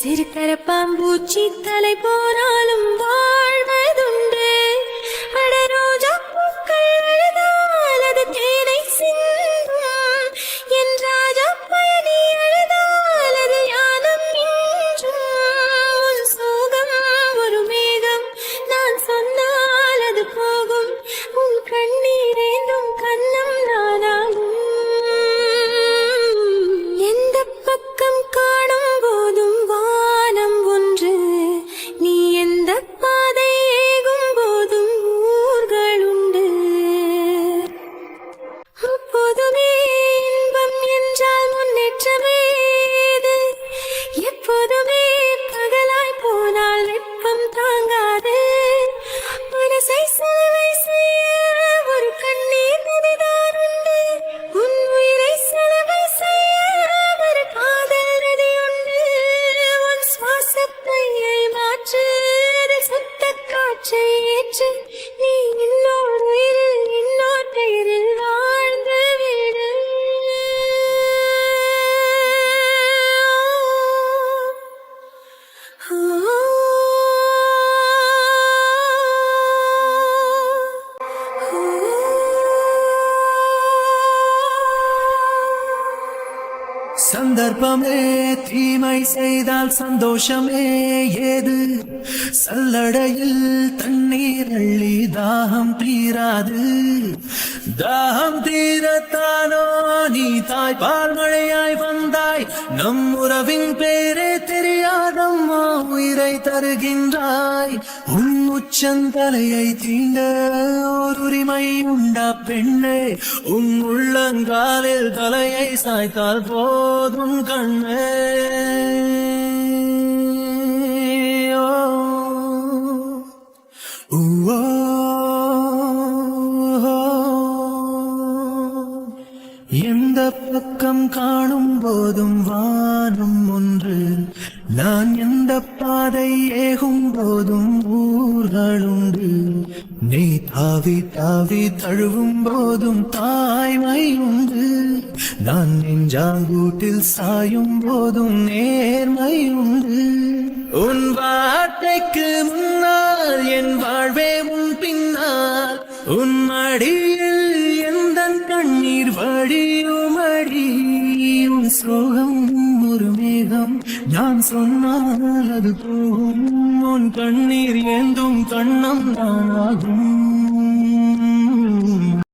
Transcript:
சிறுகரப்பாம்பூச்சி தலை போனாலும் வாழ்வதுண்டு. அட ரோஜா பூக்கள் அழுதால் அது தேனை சிந்தும். என் ராஜா பயணி அழுதால் அது ஞானம் இன்றும். உன் சோகம் ஒரு மேகம், நான் சொன்னால் அது போகும். உன் கண்ணீரேந்தும் கண்ணம் நானாகும். எந்த பக்கம் காணும் போதும் வானம் ஒன்று, நீ எந்த பாதை ஏகும் போதும் ஊர்கள் உண்டு. அப்போதுமே இன்பம் என்றால் முன்னேற்றமே இது. எப்போதுமே பகலாய் போனால் வெப்பம் தாங்காது. மனசை சேவை செய்ய ஒரு கண்ணீர் நதிதான் உண்டு. உன் உயிரை செலவை செய்ய ஒரு காதல் நதி உண்டு. உன் சுவாசப்பையை மாற்று, அது சுத்த காற்றை ஏற்று. நீ இன்னொரு உயிரில் இன்னொரு பெயரில் வாழ்ந்து விடு. சந்தர்ப்பமே தீமை செய்தால் சந்தோஷமே ஏது. சல்லடையில் தண்ணீர் அள்ளி தாகம் தீராது. தாகம் தீரத்தானோ நீ தாய்ப்பால் மழையாய் வந்தாய். நம் உறவின் பேரே தெரியாதம்மா உயிரை தருகின்றாய். உன் உச்சந்தலையை தீண்ட ஓர் உரிமை உண்டா பெண்ணே. உன் உள்ளங்காலில் தலையை சாய்த்தால் போதும் கண்ணே. எந்த பக்கம் காணும் போதும் வானம் ஒன்று, நான் எந்த பாதை ஏகும் போதும் ஊர்களுண்டு. நீ தாவி தாவி தழுவும் போதும் தாய்மை உண்டு. நான் நெஞ்சாங்கூட்டில் சாயும் போதும் நேர்மை உண்டு. உன் வார்த்தைக்கு முன்னால் என் வாழ்வே உன் பின்னால். உன் மடியில் எந்த கண்ணீர் வழியுமடி. உன் சோகம் ஒரு மேகம், நான் சொன்னால் அது போகும். உன் கண்ணீர் ஏந்தும் கண்ணம் நானாகும்.